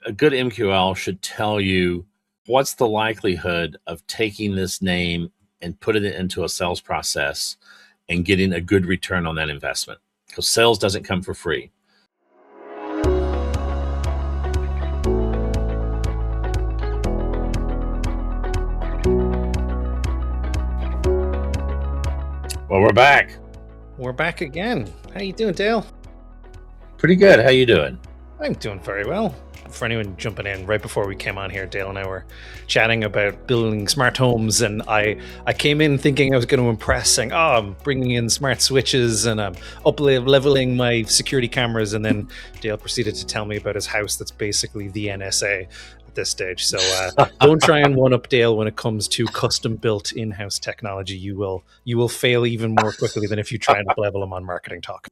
a good MQL should tell you what's the likelihood of taking this name and putting it into a sales process and getting a good return on that investment, because sales doesn't come for free. Well, we're back. We're back again. How you doing, Dale? Pretty good. How you doing? I'm doing very well. For anyone jumping in, right before we came on here, Dale and I were chatting about building smart homes, and I came in thinking I was going to impress, saying, I'm bringing in smart switches and I'm up-leveling my security cameras, and then Dale proceeded to tell me about his house that's basically the NSA at this stage. So don't try and one-up Dale when it comes to custom-built in-house technology. You will fail even more quickly than if you try and up-level them on marketing talk.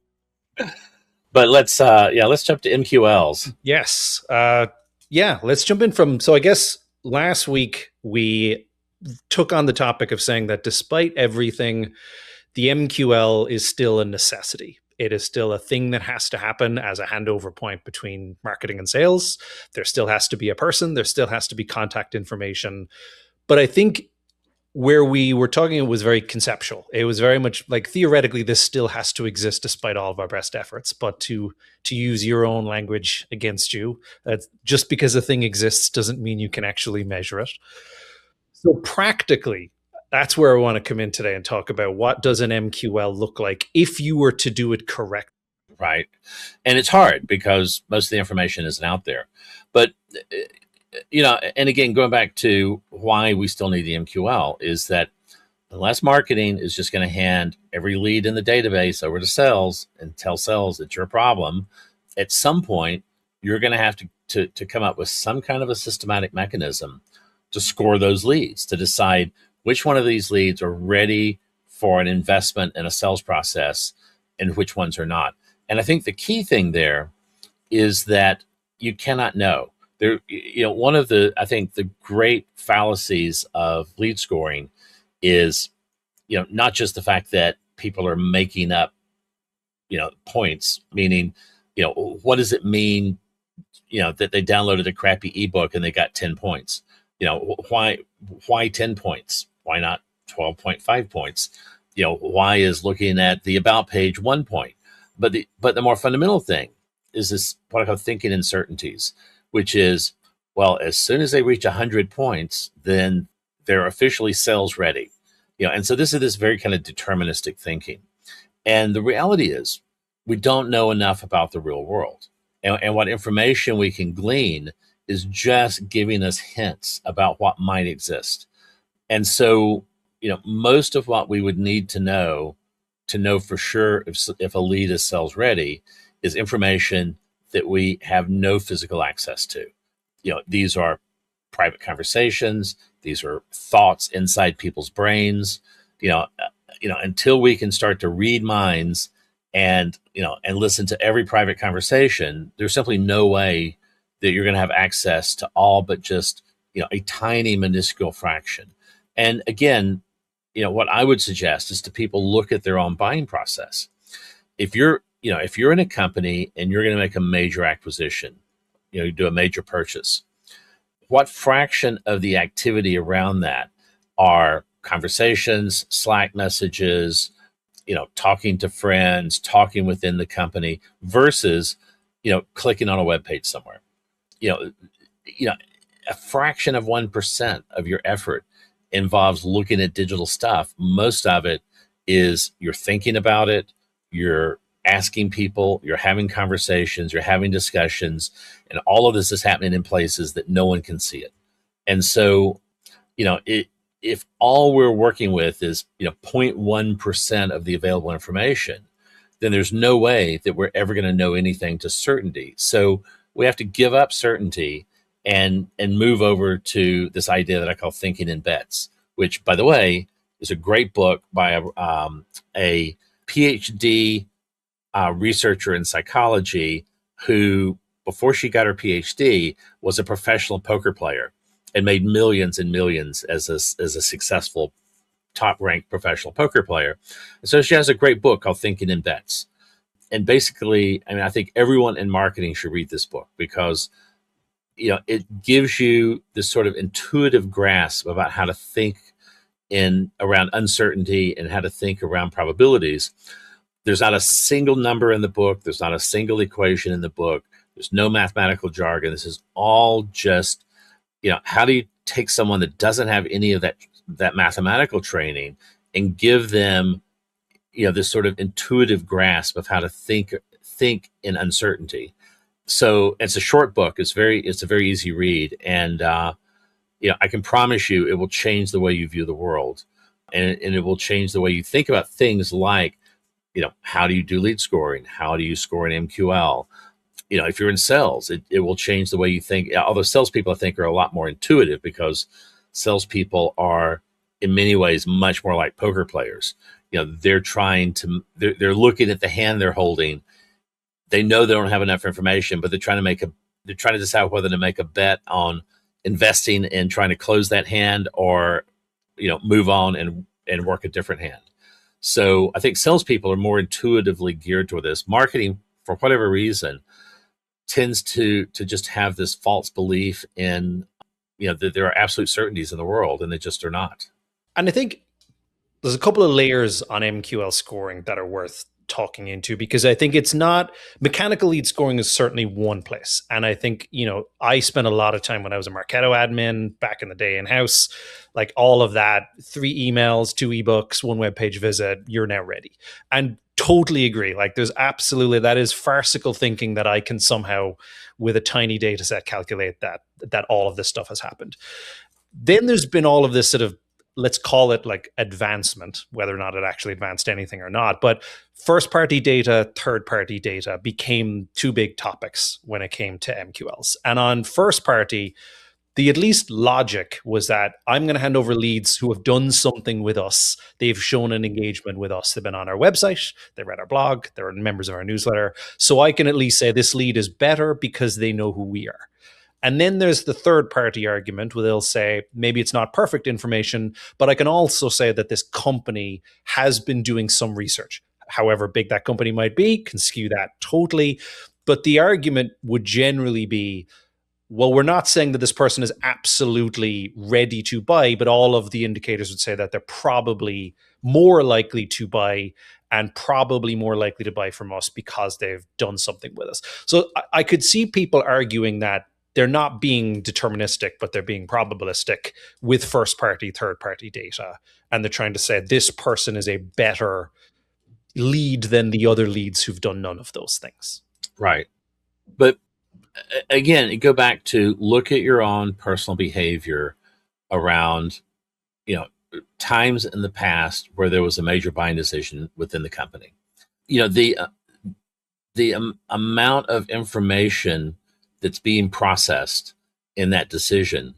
But let's jump to MQLs. Yes. Let's jump in from, so I guess last week we took on the topic of saying that despite everything, the MQL is still a necessity. It is still a thing that has to happen as a handover point between marketing and sales. There still has to be a person. There still has to be contact information. But I think where we were talking, it was very conceptual. It was very much like, theoretically, this still has to exist despite all of our best efforts. But to use your own language against you, just because a thing exists doesn't mean you can actually measure it. So practically, that's where I want to come in today and talk about what does an MQL look like if you were to do it correctly. Right. And it's hard because most of the information isn't out there. But and again, going back to why we still need the MQL is that unless marketing is just going to hand every lead in the database over to sales and tell sales it's your problem, at some point, you're going to have to come up with some kind of a systematic mechanism to score those leads, to decide which one of these leads are ready for an investment in a sales process and which ones are not. And I think the key thing there is that you cannot know. There, one of the, I think, the great fallacies of lead scoring is, not just the fact that people are making up, points, meaning, what does it mean, that they downloaded a crappy ebook and they got 10 points? Why 10 points? Why not 12.5 points? Why is looking at the about page 1 point? But the more fundamental thing is this, what I call thinking in certainties, which is, well, as soon as they reach 100 points, then they're officially sales ready. And so this is this very kind of deterministic thinking. And the reality is we don't know enough about the real world. And what information we can glean is just giving us hints about what might exist. And so, most of what we would need to know for sure if a lead is sales ready is information that we have no physical access to. These are private conversations. These are thoughts inside people's brains. Until we can start to read minds and listen to every private conversation, there's simply no way that you're going to have access to all but just, a tiny minuscule fraction. And again, what I would suggest is to people look at their own buying process. If you're in a company and you're going to make a major acquisition, you do a major purchase, what fraction of the activity around that are conversations, Slack messages, talking to friends, talking within the company versus, clicking on a web page somewhere? A fraction of 1% of your effort involves looking at digital stuff. Most of it is you're thinking about it, you're asking people, you're having conversations, you're having discussions, and all of this is happening in places that no one can see it. And so, if all we're working with is, 0.1% of the available information, then there's no way that we're ever going to know anything to certainty. So we have to give up certainty and move over to this idea that I call thinking in bets, which, by the way, is a great book by a PhD researcher in psychology who, before she got her PhD, was a professional poker player and made millions and millions as a successful top-ranked professional poker player. And so she has a great book called Thinking in Bets. And basically, I think everyone in marketing should read this book because it gives you this sort of intuitive grasp about how to think in around uncertainty and how to think around probabilities. There's not a single number in the book. There's not a single equation in the book. There's no mathematical jargon. This is all just, how do you take someone that doesn't have any of that mathematical training and give them, this sort of intuitive grasp of how to think in uncertainty. So it's a short book. It's a very easy read. And, I can promise you it will change the way you view the world, and it will change the way you think about things like, how do you do lead scoring? How do you score an MQL? If you're in sales, it will change the way you think. Although salespeople, I think, are a lot more intuitive, because salespeople are in many ways much more like poker players. They're they're looking at the hand they're holding. They know they don't have enough information, but they're trying to decide whether to make a bet on investing and trying to close that hand, or, move on and work a different hand. So I think salespeople are more intuitively geared toward this. Marketing, for whatever reason, tends to just have this false belief in, that there are absolute certainties in the world, and they just are not. And I think there's a couple of layers on MQL scoring that are worth talking into, because I think it's not, mechanical lead scoring is certainly one place. And I think, I spent a lot of time when I was a Marketo admin back in the day in-house, like all of that, 3 emails, 2 ebooks, 1 web page visit, you're now ready. And totally agree. Like there's absolutely, that is farcical thinking that I can somehow, with a tiny data set, calculate that all of this stuff has happened. Then there's been all of this sort of, let's call it like advancement, whether or not it actually advanced anything or not. But first-party data, third-party data became 2 big topics when it came to MQLs. And on first-party, the at least logic was that I'm going to hand over leads who have done something with us. They've shown an engagement with us. They've been on our website. They read our blog. They're members of our newsletter. So I can at least say this lead is better because they know who we are. And then there's the third party argument where they'll say, maybe it's not perfect information, but I can also say that this company has been doing some research. However big that company might be, can skew that totally. But the argument would generally be, well, we're not saying that this person is absolutely ready to buy, but all of the indicators would say that they're probably more likely to buy, and probably more likely to buy from us because they've done something with us. So I could see people arguing that they're not being deterministic, but they're being probabilistic with first-party, third-party data. And they're trying to say this person is a better lead than the other leads who've done none of those things. Right. But again, go back to look at your own personal behavior around, times in the past where there was a major buying decision within the company. The amount of information that's being processed in that decision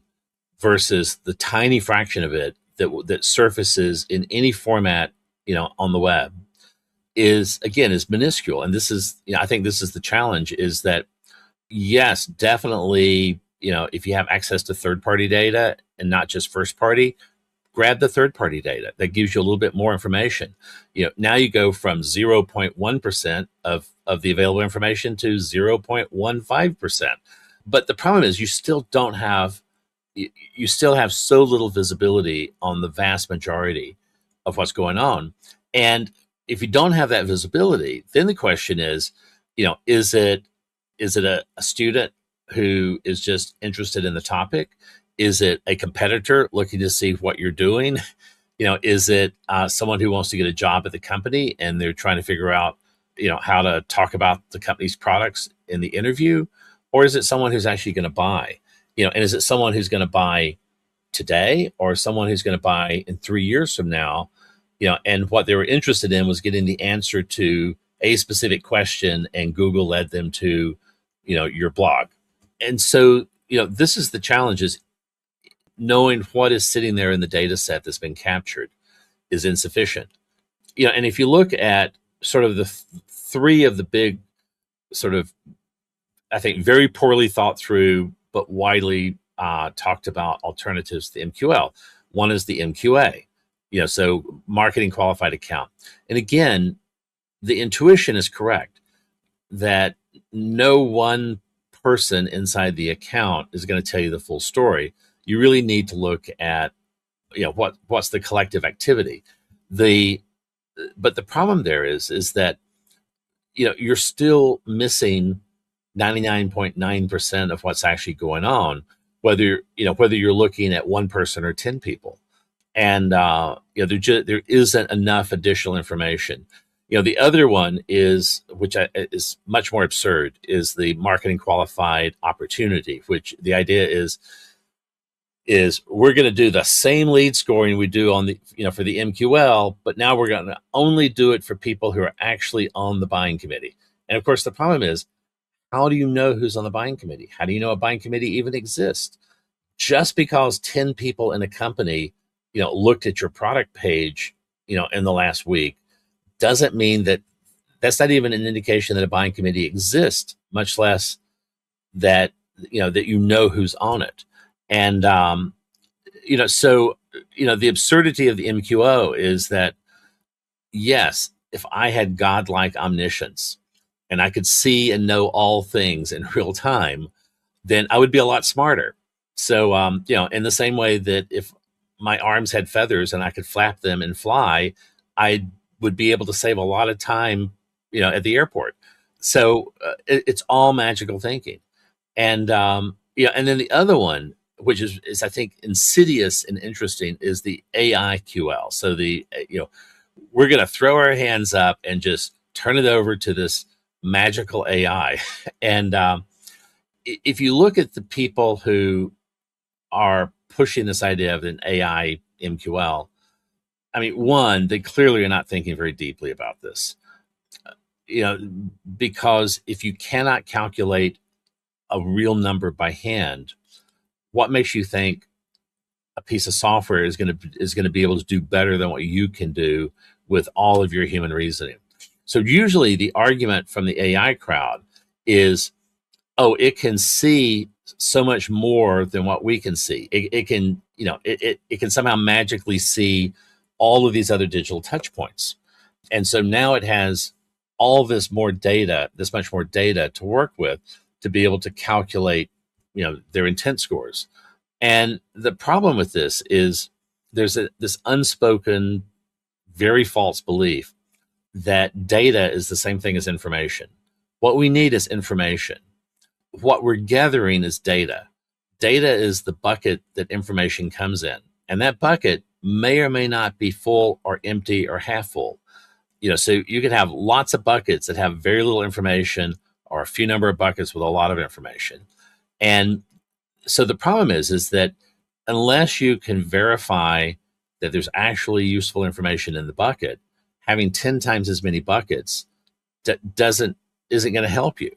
versus the tiny fraction of it that surfaces in any format, on the web is minuscule. And this is, I think this is the challenge, is that yes, definitely, if you have access to third-party data and not just first-party, grab the third-party data. That gives you a little bit more information. Now you go from 0.1% of the available information to 0.15%. But the problem is you still have so little visibility on the vast majority of what's going on. And if you don't have that visibility, then the question is, is it a student who is just interested in the topic? Is it a competitor looking to see what you're doing? Is it someone who wants to get a job at the company and they're trying to figure out, how to talk about the company's products in the interview? Or is it someone who's actually going to buy? And is it someone who's going to buy today, or someone who's going to buy in 3 years from now? And what they were interested in was getting the answer to a specific question, and Google led them to, your blog. And so, this is the challenge, is knowing what is sitting there in the data set that's been captured is insufficient. And if you look at sort of the 3 of the big sort of, I think, very poorly thought through, but widely talked about alternatives to the MQL, one is the MQA, so marketing qualified account. And again, the intuition is correct that no one person inside the account is going to tell you the full story. You really need to look at, what's the collective activity. But the problem there is that, you're still missing 99.9% of what's actually going on, whether you're looking at one person or 10 people. And there isn't enough additional information. The other one is, which is much more absurd, is the marketing qualified opportunity, which the idea is we're going to do the same lead scoring we do on the for the MQL, but now we're going to only do it for people who are actually on the buying committee. And of course, the problem is, how do you know who's on the buying committee? How do you know a buying committee even exists? Just because 10 people in a company looked at your product page in the last week doesn't mean that's not even an indication that a buying committee exists, much less that who's on it. And so the absurdity of the MQO is that, yes, if I had godlike omniscience and I could see and know all things in real time, then I would be a lot smarter. So in the same way that if my arms had feathers and I could flap them and fly, I would be able to save a lot of time at the airport. So it's all magical thinking. And and then the other one, which is I think insidious and interesting, is the AI QL. So we're going to throw our hands up and just turn it over to this magical AI. And if you look at the people who are pushing this idea of an AI MQL, I mean, one, they clearly are not thinking very deeply about this. Because if you cannot calculate a real number by hand, what makes you think a piece of software is going to be able to do better than what you can do with all of your human reasoning? So usually the argument from the AI crowd is, oh, it can see so much more than what we can see. It can, it can somehow magically see all of these other digital touch points. And so now it has all this much more data to work with to be able to calculate, their intent scores. And the problem with this is there's this unspoken, very false belief that data is the same thing as information. What we need is information. What we're gathering is data. Data is the bucket that information comes in. And that bucket may or may not be full or empty or half full. So you can have lots of buckets that have very little information, or a few number of buckets with a lot of information. And so the problem is that unless you can verify that there's actually useful information in the bucket, having 10 times as many buckets isn't going to help you.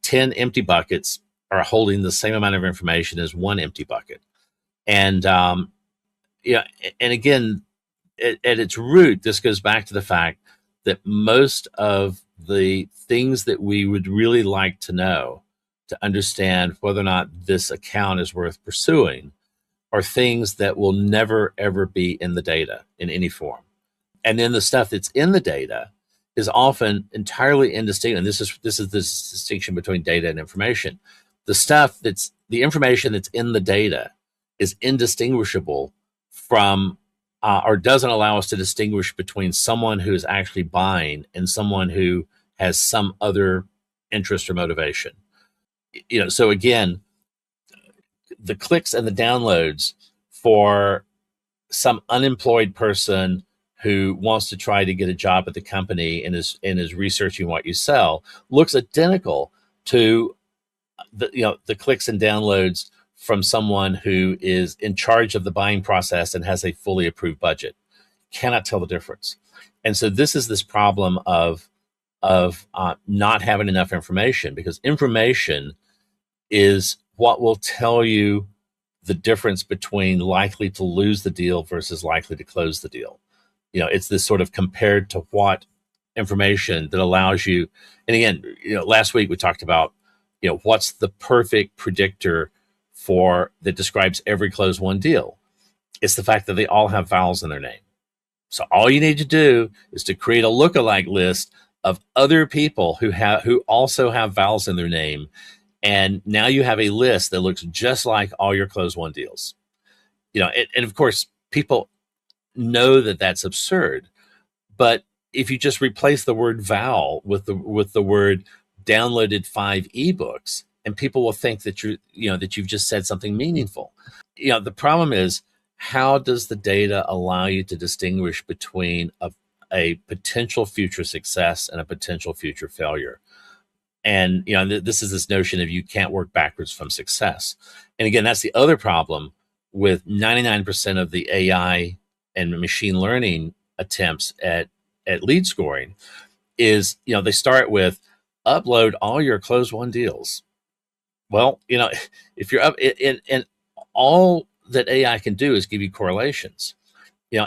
10 empty buckets are holding the same amount of information as one empty bucket. And and again, at its root, this goes back to the fact that most of the things that we would really like to know to understand whether or not this account is worth pursuing are things that will never, ever be in the data in any form. And then the stuff that's in the data is often entirely indistinct. And this is the distinction between data and information. The information that's in the data is indistinguishable from or doesn't allow us to distinguish between someone who is actually buying and someone who has some other interest or motivation. So again, the clicks and the downloads for some unemployed person who wants to try to get a job at the company and is researching what you sell looks identical to the clicks and downloads from someone who is in charge of the buying process and has a fully approved budget. Cannot tell the difference. And so this is this problem of not having enough information, because information is what will tell you the difference between likely to lose the deal versus likely to close the deal. It's this sort of compared to what information that allows you. And again, last week we talked about, what's the perfect predictor that describes every closed won deal. It's the fact that they all have vowels in their name. So all you need to do is to create a lookalike list of other people who also have vowels in their name, And now you have a list that looks just like all your close won deals. And of course, people know that that's absurd. But if you just replace the word "val" with the word "downloaded 5 ebooks," and people will think that that you've just said something meaningful. The problem is, how does the data allow you to distinguish between a potential future success and a potential future failure? And this is this notion of you can't work backwards from success. And again, that's the other problem with 99% of the AI and machine learning attempts at lead scoring is, they start with upload all your close won deals. Well, if you're up and all that AI can do is give you correlations,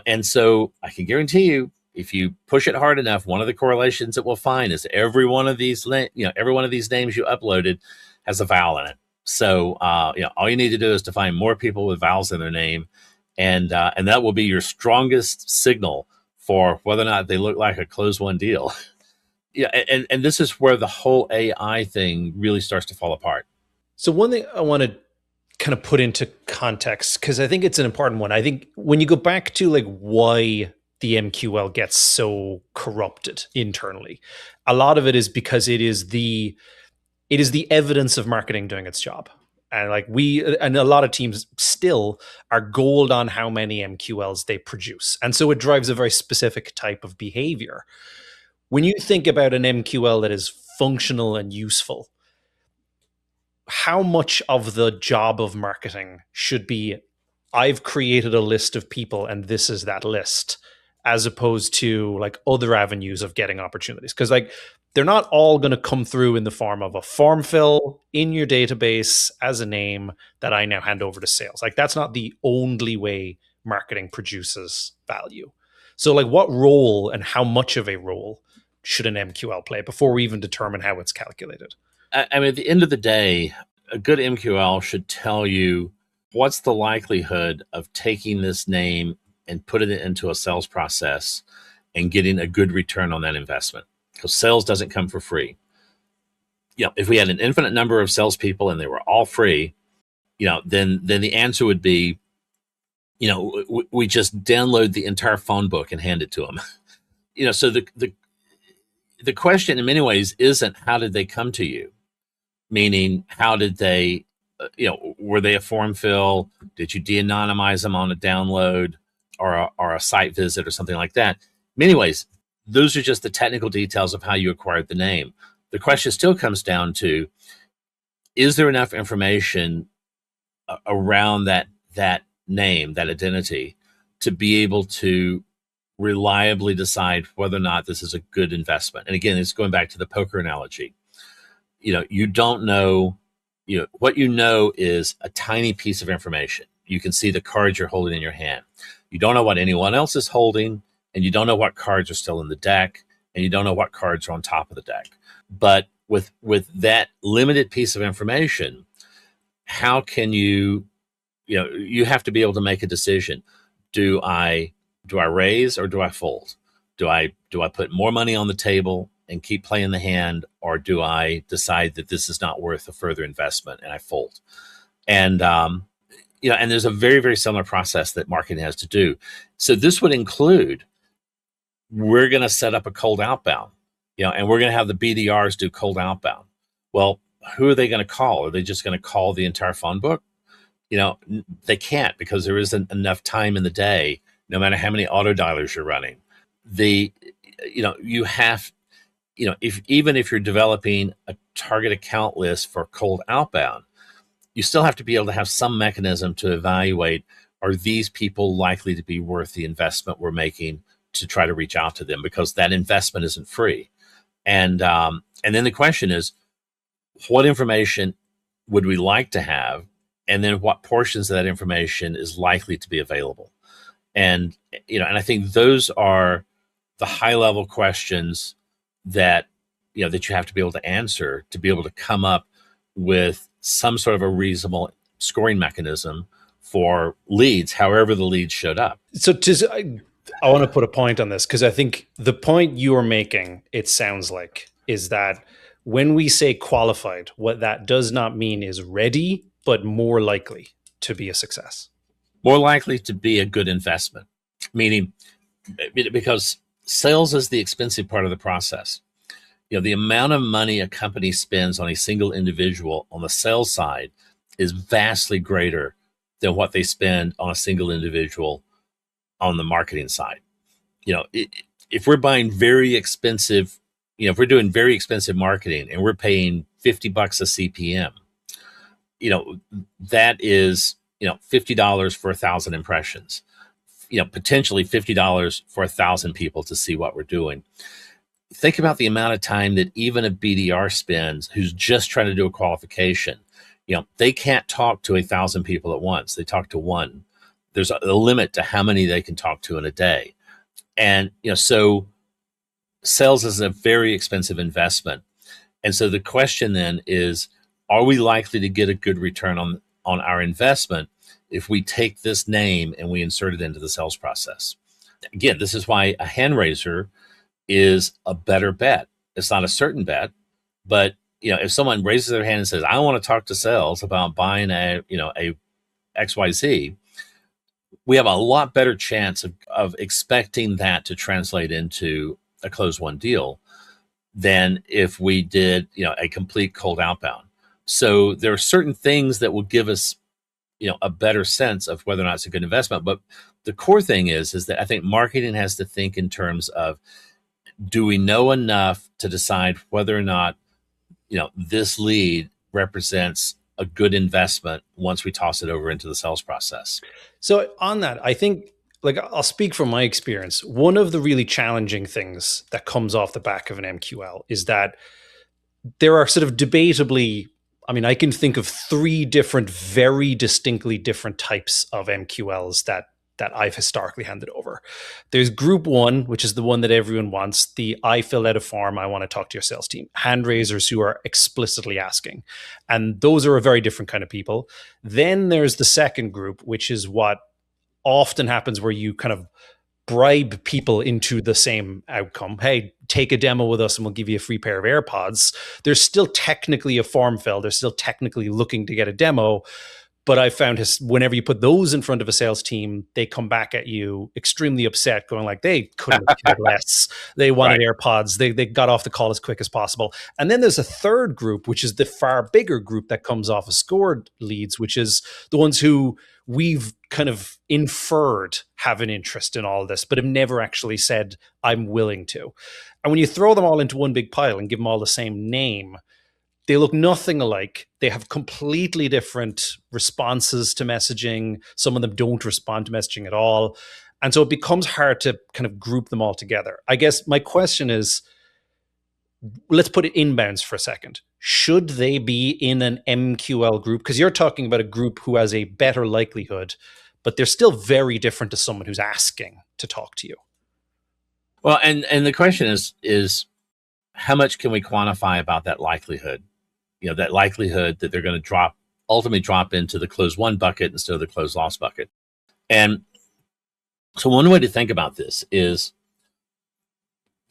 and so I can guarantee you, if you push it hard enough, one of the correlations it will find is every one of these names you uploaded has a vowel in it. So, all you need to do is to find more people with vowels in their name, and that will be your strongest signal for whether or not they look like a closed won deal. And this is where the whole AI thing really starts to fall apart. So one thing I want to kind of put into context, because I think it's an important one. I think when you go back to like why the MQL gets so corrupted internally, a lot of it is because it is the evidence of marketing doing its job. And and a lot of teams still are gold on how many MQLs they produce. And so it drives a very specific type of behavior. When you think about an MQL that is functional and useful, how much of the job of marketing should be, I've created a list of people and this is that list, as opposed to like other avenues of getting opportunities? Because they're not all going to come through in the form of a form fill in your database as a name that I now hand over to sales. That's not the only way marketing produces value. So what role and how much of a role should an MQL play before we even determine how it's calculated? I mean, at the end of the day, a good MQL should tell you what's the likelihood of taking this name and putting it into a sales process and getting a good return on that investment. Because sales doesn't come for free. If we had an infinite number of salespeople and they were all free, then the answer would be, we just download the entire phone book and hand it to them. So the question in many ways isn't how did they come to you? Meaning, how did they, were they a form fill? Did you de-anonymize them on a download or a site visit or something like that? In many ways, those are just the technical details of how you acquired the name. The question still comes down to, is there enough information around that name, that identity, to be able to reliably decide whether or not this is a good investment? And again, it's going back to the poker analogy. You don't know, what you know is a tiny piece of information. You can see the cards you're holding in your hand. You don't know what anyone else is holding, and you don't know what cards are still in the deck, and you don't know what cards are on top of the deck. But with that limited piece of information, how can you have to be able to make a decision. Do I raise or do I fold? Do I put more money on the table and keep playing the hand, or do I decide that this is not worth a further investment and I fold? And and there's a very, very similar process that marketing has to do. So this would include, we're going to set up a cold outbound, and we're going to have the BDRs do cold outbound. Well, who are they going to call? Are they just going to call the entire phone book? They can't, because there isn't enough time in the day, no matter how many auto dialers you're running. You have, even if you're developing a target account list for cold outbound, you still have to be able to have some mechanism to evaluate, are these people likely to be worth the investment we're making to try to reach out to them, because that investment isn't free. And then the question is, what information would we like to have? And then what portions of that information is likely to be available? And, and I think those are the high level questions that, that you have to be able to answer to be able to come up with some sort of a reasonable scoring mechanism for leads, however the leads showed up. So I want to put a point on this, because I think the point you are making, it sounds like, is that When we say qualified, what that does not mean is ready, but more likely to be a success. More likely to be a good investment, meaning because sales is the expensive part of the process. The amount of money a company spends on a single individual on the sales side is vastly greater than what they spend on a single individual on the marketing side. If we're buying very expensive, if we're doing very expensive marketing and we're paying $50 a CPM, that is, $50 for 1,000 impressions, potentially $50 for 1,000 people to see what we're doing. Think about the amount of time that even a BDR spends who's just trying to do a qualification. They can't talk to 1,000 people at once. They talk to one. There's a limit to how many they can talk to in a day. And, so sales is a very expensive investment. And so the question then is, are we likely to get a good return on our investment if we take this name and we insert it into the sales process? Again, this is why a hand raiser is a better bet. It's not a certain bet, but if someone raises their hand and says, I want to talk to sales about buying a XYZ, we have a lot better chance of expecting that to translate into a close-won deal than if we did, a complete cold outbound. So there are certain things that will give us, a better sense of whether or not it's a good investment. But the core thing is that I think marketing has to think in terms of, do we know enough to decide whether or not, this lead represents a good investment once we toss it over into the sales process? So on that, I think, I'll speak from my experience. One of the really challenging things that comes off the back of an MQL is that there are sort of debatably, I can think of 3 different, very distinctly different types of MQLs that I've historically handed over. There's group 1, which is the one that everyone wants. I filled out a form, I want to talk to your sales team. Hand raisers who are explicitly asking. And those are a very different kind of people. Then there's the second group, which is what often happens where you kind of bribe people into the same outcome. Hey, take a demo with us and we'll give you a free pair of AirPods. There's still technically a form fill. They're still technically looking to get a demo. But I found whenever you put those in front of a sales team, they come back at you extremely upset, going like, they couldn't have cared less. They wanted AirPods. They got off the call as quick as possible. And then there's a third group, which is the far bigger group that comes off of scored leads, which is the ones who we've kind of inferred have an interest in all this, but have never actually said, I'm willing to. And when you throw them all into one big pile and give them all the same name, they look nothing alike. They have completely different responses to messaging. Some of them don't respond to messaging at all. And so it becomes hard to kind of group them all together. I guess my question is, let's put it inbounds for a second. Should they be in an MQL group? Because you're talking about a group who has a better likelihood, but they're still very different to someone who's asking to talk to you. Well, and the question is how much can we quantify about that likelihood? That likelihood that they're going to ultimately drop into the close won bucket instead of the close loss bucket. And so one way to think about this is,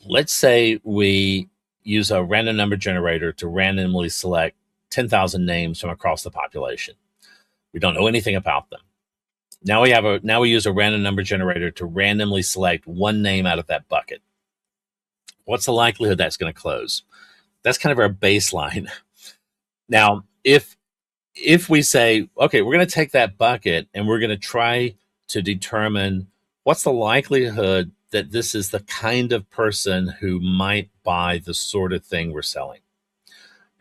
let's say we use a random number generator to randomly select 10,000 names from across the population. We don't know anything about them. Now we use a random number generator to randomly select one name out of that bucket. What's the likelihood that's going to close? That's kind of our baseline. Now, if we say, okay, we're going to take that bucket and we're going to try to determine what's the likelihood that this is the kind of person who might buy the sort of thing we're selling.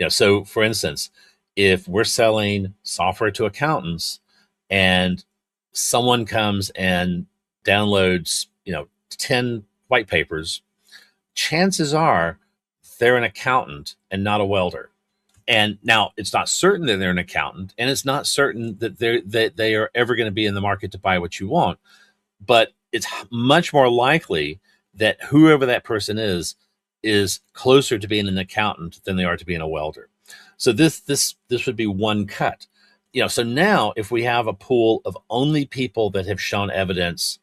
So for instance, if we're selling software to accountants and someone comes and downloads, 10 white papers, chances are they're an accountant and not a welder. And now it's not certain that they're an accountant, and it's not certain that they are ever going to be in the market to buy what you want. But it's much more likely that whoever that person is closer to being an accountant than they are to being a welder. So this would be one cut. So now if we have a pool of only people that have shown evidence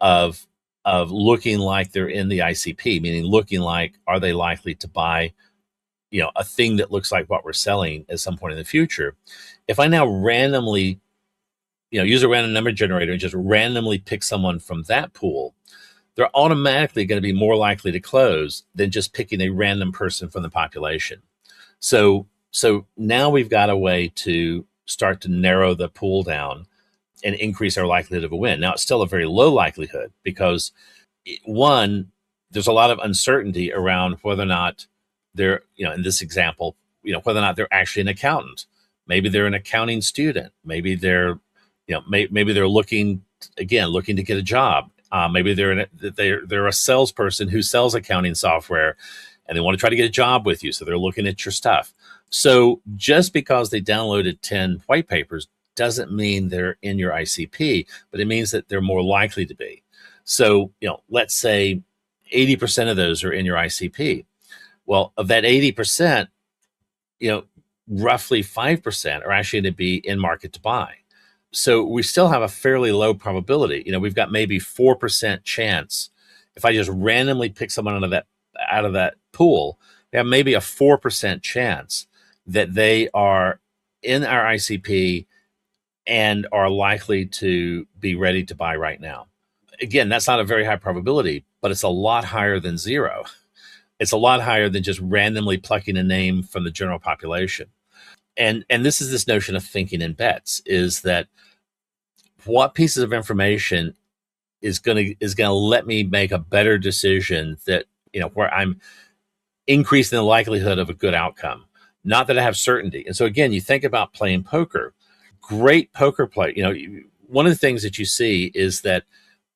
of looking like they're in the ICP, meaning looking like, are they likely to buy a thing that looks like what we're selling at some point in the future, if I now randomly, use a random number generator and just randomly pick someone from that pool, they're automatically going to be more likely to close than just picking a random person from the population. So now we've got a way to start to narrow the pool down and increase our likelihood of a win. Now, it's still a very low likelihood because, one, there's a lot of uncertainty around whether or not they're, in this example, whether or not they're actually an accountant. Maybe they're an accounting student. Maybe they're, maybe they're looking to get a job. Maybe they're a salesperson who sells accounting software and they want to try to get a job with you. So they're looking at your stuff. So just because they downloaded 10 white papers doesn't mean they're in your ICP, but it means that they're more likely to be. So, let's say 80% of those are in your ICP. Well, of that 80%, roughly 5% are actually going to be in market to buy. So we still have a fairly low probability. We've got maybe 4% chance. If I just randomly pick someone out of that pool, we have maybe a 4% chance that they are in our ICP and are likely to be ready to buy right now. Again, that's not a very high probability, but it's a lot higher than zero. It's a lot higher than just randomly plucking a name from the general population. And this is this notion of thinking in bets, is that what pieces of information is going to let me make a better decision that, where I'm increasing the likelihood of a good outcome, not that I have certainty. And so again, you think about playing poker. Great poker play. One of the things that you see is that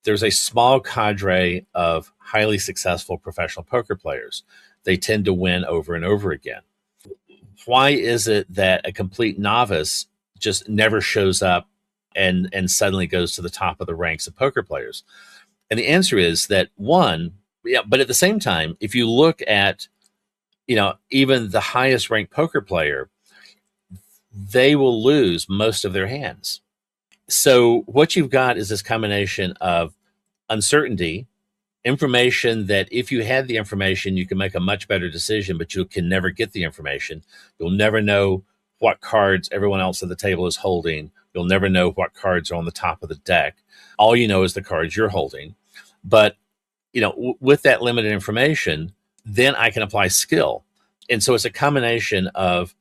there's a small cadre of highly successful professional poker players. They tend to win over and over again. Why is it that a complete novice just never shows up and suddenly goes to the top of the ranks of poker players? And the answer is that, one, but at the same time, if you look at, even the highest ranked poker player, they will lose most of their hands. So what you've got is this combination of uncertainty, information that if you had the information, you can make a much better decision, but you can never get the information. You'll never know what cards everyone else at the table is holding. You'll never know what cards are on the top of the deck. All you know is the cards you're holding. But, with that limited information, then I can apply skill. And so it's a combination of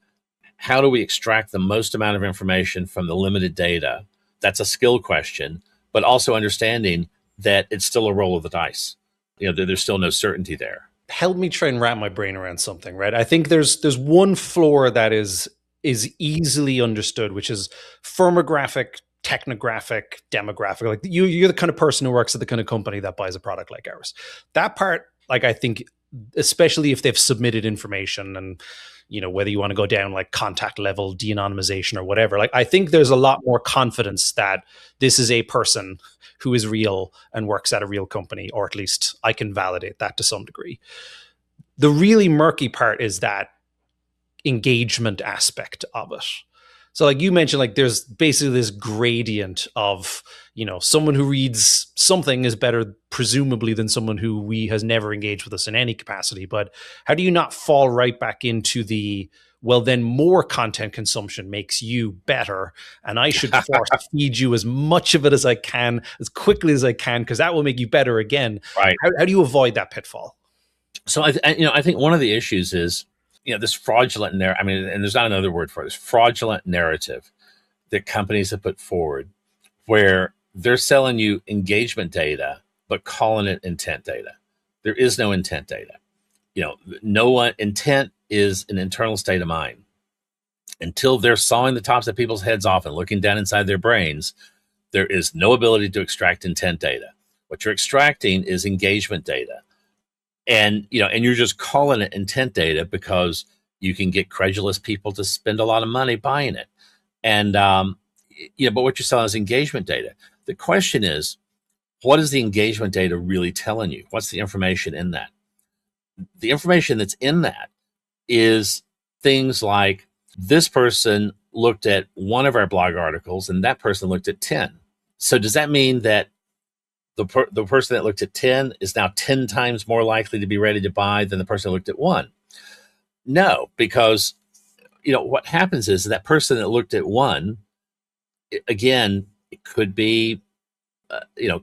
how do we extract the most amount of information from the limited data? That's a skill question, but also understanding that it's still a roll of the dice. There's still no certainty there. Help me try and wrap my brain around something, right? I think there's one floor that is easily understood, which is firmographic, technographic, demographic. Like you're the kind of person who works at the kind of company that buys a product like ours. That part, like, I think, especially if they've submitted information and, whether you want to go down like contact level, de-anonymization or whatever, like, I think there's a lot more confidence that this is a person who is real and works at a real company, or at least I can validate that to some degree. The really murky part is that engagement aspect of it. So like you mentioned, like there's basically this gradient of, someone who reads something is better presumably than someone who has never engaged with us in any capacity. But how do you not fall right back into the, well, then more content consumption makes you better, and I should force feed you as much of it as I can, as quickly as I can, because that will make you better again. Right. How do you avoid that pitfall? So I think one of the issues is, this fraudulent narrative. I mean, and there's not another word for this fraudulent narrative that companies have put forward, where they're selling you engagement data, but calling it intent data. There is no intent data. Intent is an internal state of mind. Until they're sawing the tops of people's heads off and looking down inside their brains, there is no ability to extract intent data. What you're extracting is engagement data. And you're just calling it intent data because you can get credulous people to spend a lot of money buying it. And, but what you're selling is engagement data. The question is, what is the engagement data really telling you? What's the information in that? The information that's in that is things like, this person looked at one of our blog articles and that person looked at 10. So does that mean that the person that looked at 10 is now 10 times more likely to be ready to buy than the person that looked at one? No, because what happens is that person that looked at one, again, it could be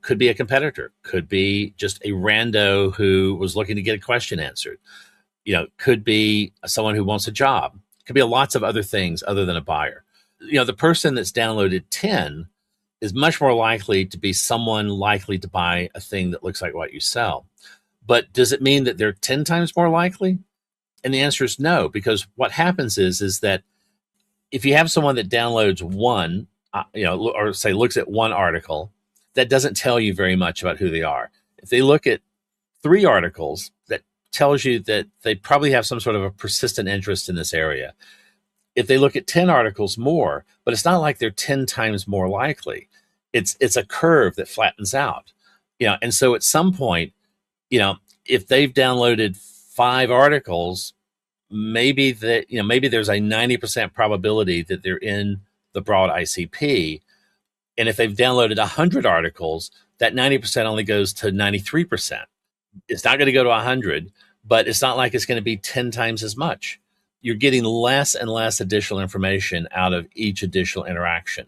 could be a competitor, could be just a rando who was looking to get a question answered, could be someone who wants a job, could be lots of other things other than a buyer. The person that's downloaded 10 is much more likely to be someone likely to buy a thing that looks like what you sell. But does it mean that they're 10 times more likely? And the answer is no, because what happens is that if you have someone that downloads one, or say looks at one article, that doesn't tell you very much about who they are. If they look at 3 articles, that tells you that they probably have some sort of a persistent interest in this area. If they look at 10 articles more, but it's not like they're 10 times more likely. It's a curve that flattens out. And so at some point, if they've downloaded 5 articles, maybe maybe there's a 90% probability that they're in the broad ICP. And if they've downloaded 100 articles, that 90% only goes to 93%. It's not going to go to 100, but it's not like it's going to be 10 times as much. You're getting less and less additional information out of each additional interaction.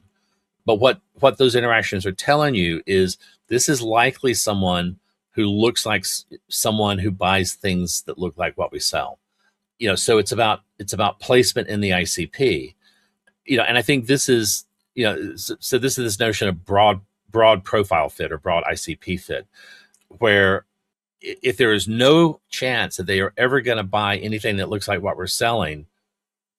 But what those interactions are telling you is this is likely someone who looks like someone who buys things that look like what we sell. So it's about placement in the ICP. And I think this is, so this is this notion of broad profile fit or broad ICP fit, where if there is no chance that they are ever going to buy anything that looks like what we're selling,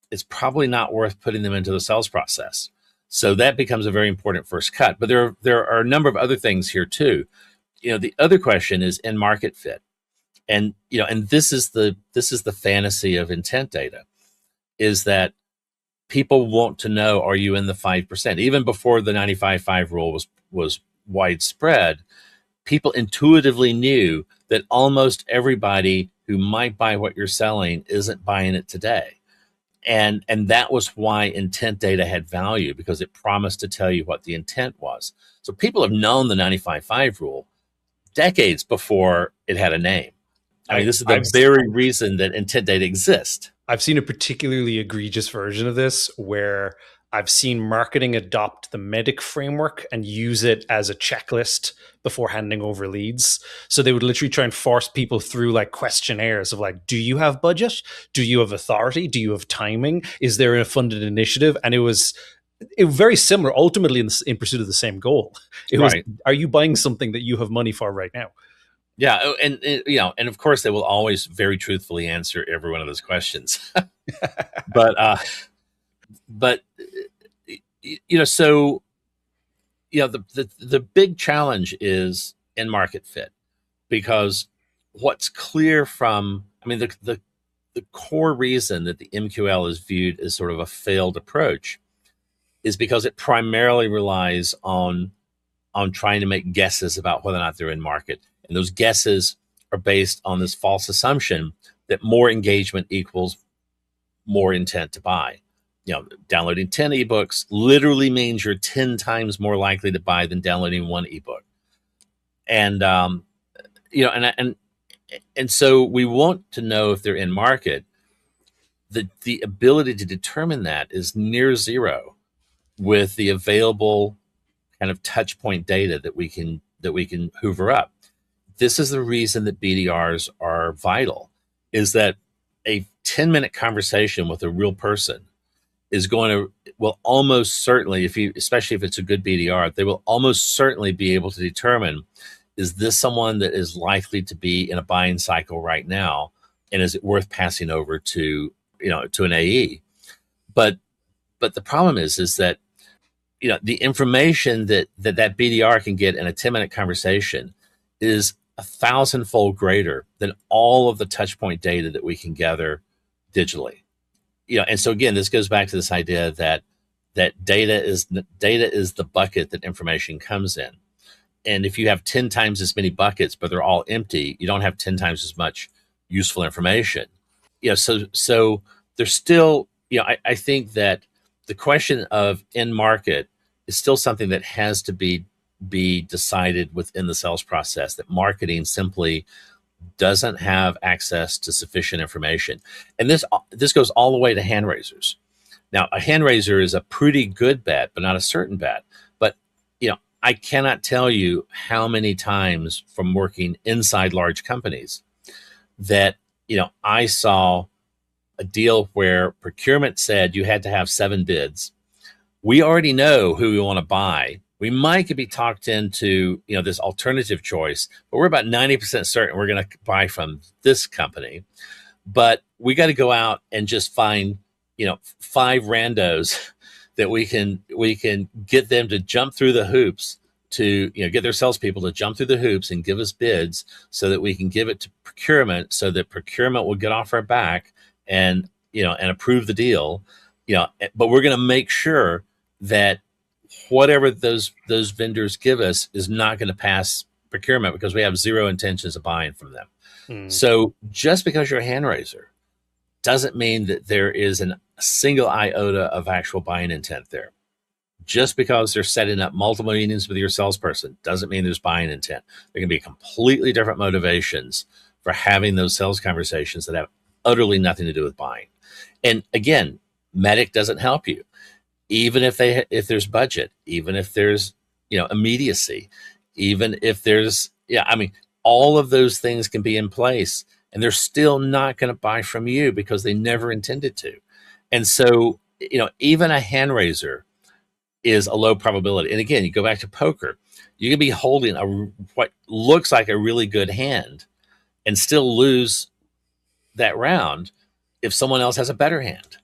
it's probably not worth putting them into the sales process. So that becomes a very important first cut. But there are a number of other things here too. The other question is in market fit. And and this is the fantasy of intent data, is that people want to know, are you in the 5%? Even before the 95-5 rule was widespread, people intuitively knew that almost everybody who might buy what you're selling isn't buying it today. And that was why intent data had value, because it promised to tell you what the intent was. So people have known the 95-5 rule decades before it had a name. I mean, this is the very reason that intent data exists. I've seen a particularly egregious version of this where I've seen marketing adopt the MEDDIC framework and use it as a checklist before handing over leads. So they would literally try and force people through like questionnaires of like, do you have budget? Do you have authority? Do you have timing? Is there a funded initiative? And it was very similar, ultimately in pursuit of the same goal. It was, are you buying something that you have money for right now? Yeah, and of course they will always very truthfully answer every one of those questions. but so the big challenge is in market fit, because what's clear from, I mean, the core reason that the MQL is viewed as sort of a failed approach is because it primarily relies on trying to make guesses about whether or not they're in market. And those guesses are based on this false assumption that more engagement equals more intent to buy. Downloading 10 ebooks literally means you're 10 times more likely to buy than downloading 1 ebook. And, and so we want to know if they're in market. The ability to determine that is near zero with the available kind of touch point data that we can hoover up. This is the reason that BDRs are vital, is that a 10-minute conversation with a real person will almost certainly, especially if it's a good BDR, they will almost certainly be able to determine, is this someone that is likely to be in a buying cycle right now? And is it worth passing over to an AE? But the problem is that, the information that BDR can get in a 10-minute conversation is 1,000-fold greater than all of the touch point data that we can gather digitally. And so again, this goes back to this idea that data is the bucket that information comes in. And if you have 10 times as many buckets, but they're all empty, you don't have 10 times as much useful information. So there's still, I think that the question of in market is still something that has to be decided within the sales process, that marketing simply doesn't have access to sufficient information. And this goes all the way to hand raisers. Now, a hand raiser is a pretty good bet, but not a certain bet. But, I cannot tell you how many times from working inside large companies that, I saw a deal where procurement said you had to have 7 bids. We already know who we want to buy. We might be talked into, this alternative choice, but we're about 90% certain we're going to buy from this company. But we got to go out and just find, 5 randos that we can get them to jump through the hoops to, get their salespeople to jump through the hoops and give us bids so that we can give it to procurement so that procurement will get off our back and, and approve the deal, but we're going to make sure that whatever those vendors give us is not going to pass procurement because we have zero intentions of buying from them. So just because you're a hand raiser doesn't mean that there is a single iota of actual buying intent there. Just because they're setting up multiple meetings with your salesperson doesn't mean there's buying intent. There can be completely different motivations for having those sales conversations that have utterly nothing to do with buying. And again, MEDDIC doesn't help you. Even if there's budget, even if there's, immediacy, even if there's, all of those things can be in place and they're still not going to buy from you because they never intended to. And so, even a hand raiser is a low probability. And again, you go back to poker, you can be holding what looks like a really good hand and still lose that round if someone else has a better hand.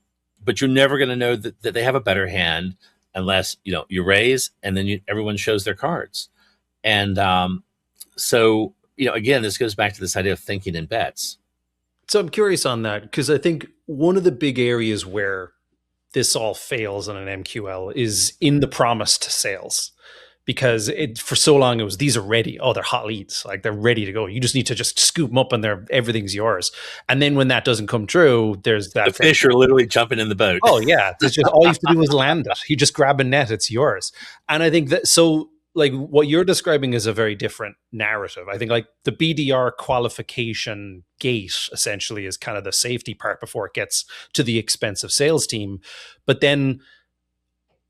But you're never going to know that they have a better hand unless, you raise and then everyone shows their cards. And so, again, this goes back to this idea of thinking in bets. So I'm curious on that because I think one of the big areas where this all fails on an MQL is in the promise to sales. Because for so long it was, these are ready. Oh, they're hot leads. Like they're ready to go. You just need to just scoop them up and everything's yours. And then when that doesn't come true, there's that. The fish are literally jumping in the boat. Oh yeah. It's just all you have to do is land it. You just grab a net, it's yours. And I think that, so like what you're describing is a very different narrative. I think like the BDR qualification gate essentially is kind of the safety part before it gets to the expensive sales team. But then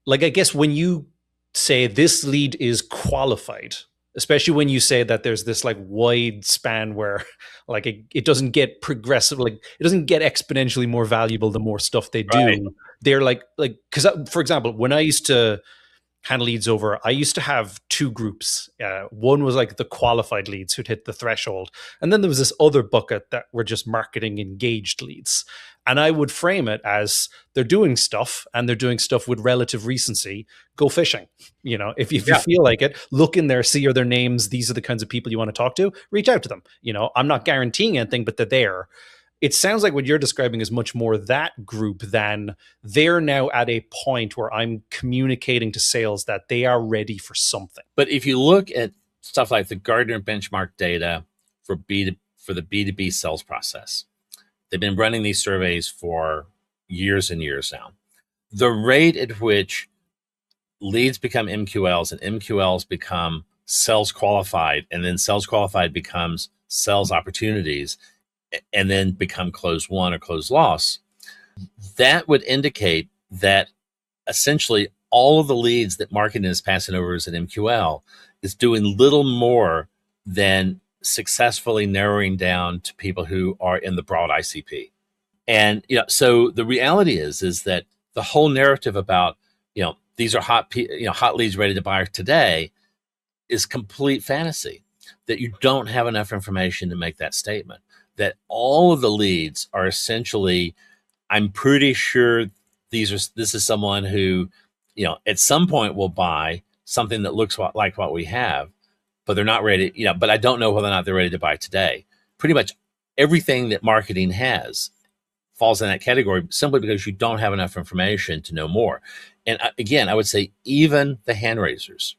like, I guess when you say this lead is qualified, especially when you say that there's this like wide span where like it doesn't get progressive, like it doesn't get exponentially more valuable the more stuff they do. Right. They're like, because for example, when I used to hand leads over, I used to have 2 groups. One was like the qualified leads who'd hit the threshold. And then there was this other bucket that were just marketing engaged leads. And I would frame it as they're doing stuff and they're doing stuff with relative recency. Go fishing. If you feel like it, look in there, see are their names. These are the kinds of people you want to talk to. Reach out to them. I'm not guaranteeing anything, but they're there. It sounds like what you're describing is much more that group than they're now at a point where I'm communicating to sales that they are ready for something. But if you look at stuff like the Gartner benchmark data for the B2B sales process, they've been running these surveys for years and years now. The rate at which leads become MQLs and MQLs become sales qualified, and then sales qualified becomes sales opportunities, and then become closed won or closed loss, that would indicate that essentially all of the leads that marketing is passing over as an MQL is doing little more than successfully narrowing down to people who are in the broad ICP. And, so the reality is that the whole narrative about, these are hot leads ready to buy today is complete fantasy, that you don't have enough information to make that statement. That all of the leads are essentially, I'm pretty sure this is someone who, at some point will buy something that looks like what we have, but they're not ready, but I don't know whether or not they're ready to buy today. Pretty much everything that marketing has falls in that category simply because you don't have enough information to know more. And again, I would say even the hand raisers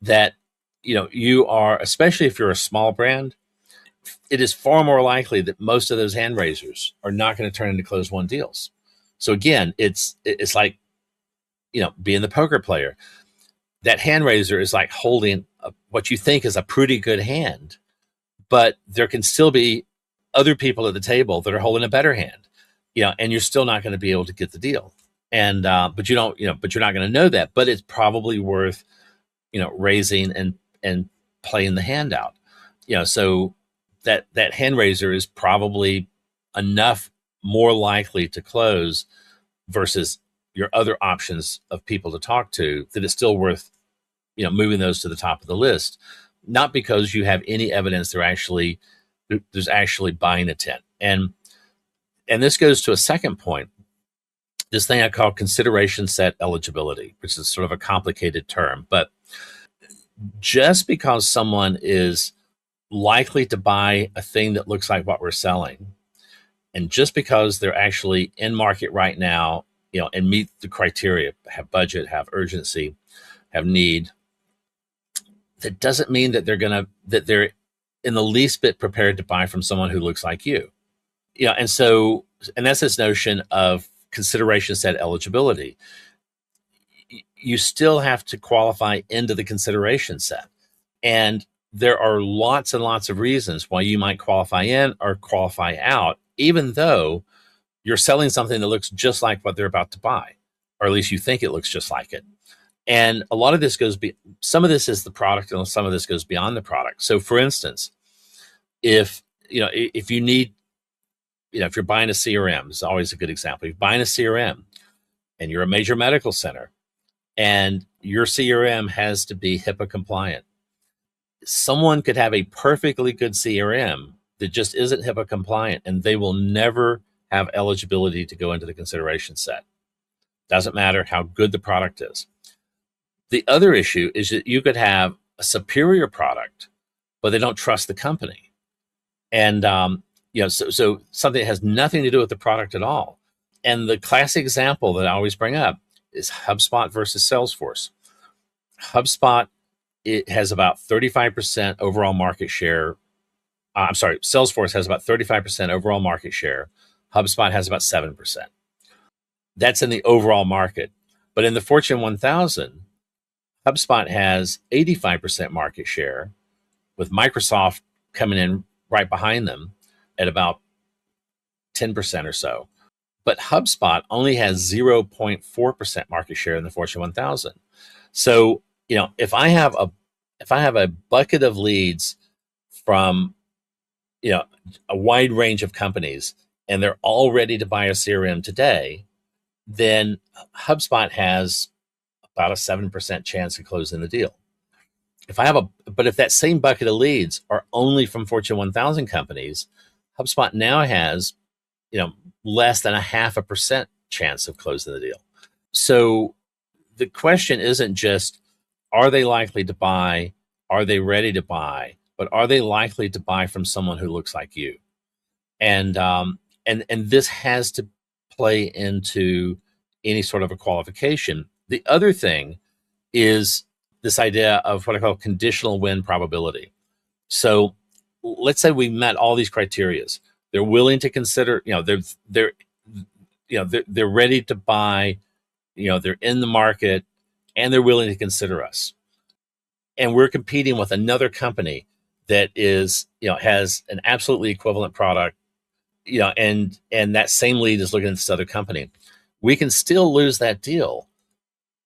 that, you are, especially if you're a small brand, it is far more likely that most of those hand raisers are not going to turn into closed won deals. So again, it's like, being the poker player. That hand raiser is like holding what you think is a pretty good hand, but there can still be other people at the table that are holding a better hand, and you're still not going to be able to get the deal. And but you're not going to know that, but it's probably worth raising and playing the hand out. So that hand raiser is probably enough more likely to close versus your other options of people to talk to, that it's still worth moving those to the top of the list, not because you have any evidence there's actually buying intent. And this goes to a second point, this thing I call consideration set eligibility, which is sort of a complicated term. But just because someone is likely to buy a thing that looks like what we're selling, and just because they're actually in market right now, and meet the criteria, have budget, have urgency, have need, that doesn't mean that they're in the least bit prepared to buy from someone who looks like you. And that's this notion of consideration set eligibility. You still have to qualify into the consideration set. And there are lots and lots of reasons why you might qualify in or qualify out, even though you're selling something that looks just like what they're about to buy, or at least you think it looks just like it. And a lot of this some of this is the product, and some of this goes beyond the product. So for instance, if you need, if you're buying a CRM, it's always a good example. If you're buying a CRM and you're a major medical center and your CRM has to be HIPAA compliant, someone could have a perfectly good CRM that just isn't HIPAA compliant, and they will never have eligibility to go into the consideration set. Doesn't matter how good the product is. The other issue is that you could have a superior product, but they don't trust the company. And, so something that has nothing to do with the product at all. And the classic example that I always bring up is HubSpot versus Salesforce. HubSpot, it has about 35% overall market share. Salesforce has about 35% overall market share. HubSpot has about 7%. That's in the overall market. But in the Fortune 1000, HubSpot has 85% market share, with Microsoft coming in right behind them at about 10% or so. But HubSpot only has 0.4% market share in the Fortune 1000. So, if I have a bucket of leads from, a wide range of companies, and they're all ready to buy a CRM today, then HubSpot has about a 7% chance of closing the deal. But if that same bucket of leads are only from Fortune 1000 companies, HubSpot now has, less than 0.5% chance of closing the deal. So the question isn't just, are they likely to buy? Are they ready to buy? But are they likely to buy from someone who looks like you? And this has to play into any sort of a qualification. The other thing is this idea of what I call conditional win probability. So let's say we met all these criteria. They're willing to consider, they're ready to buy, they're in the market, and they're willing to consider us. And we're competing with another company that is, has an absolutely equivalent product, and that same lead is looking at this other company. We can still lose that deal,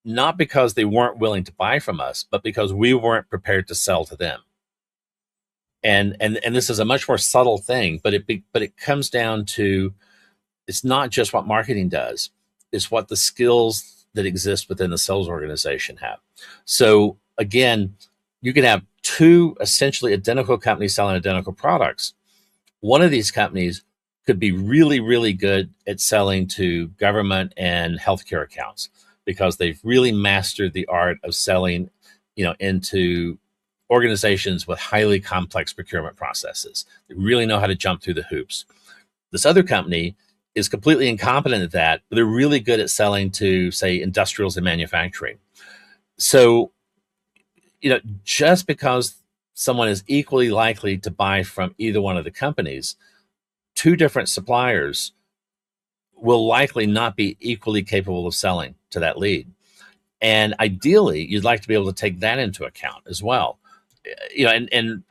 not because they weren't willing to buy from us, but because we weren't prepared to sell to them. And this is a much more subtle thing, but it comes down to, it's not just what marketing does, it's what the skills that exist within the sales organization have. So again, you could have two essentially identical companies selling identical products. One of these companies could be really, really good at selling to government and healthcare accounts, because they've really mastered the art of selling, into organizations with highly complex procurement processes. They really know how to jump through the hoops. This other company is completely incompetent at that, but they're really good at selling to, say, industrials and manufacturing. So, just because someone is equally likely to buy from either one of the companies, two different suppliers will likely not be equally capable of selling to that lead. And ideally, you'd like to be able to take that into account as well. And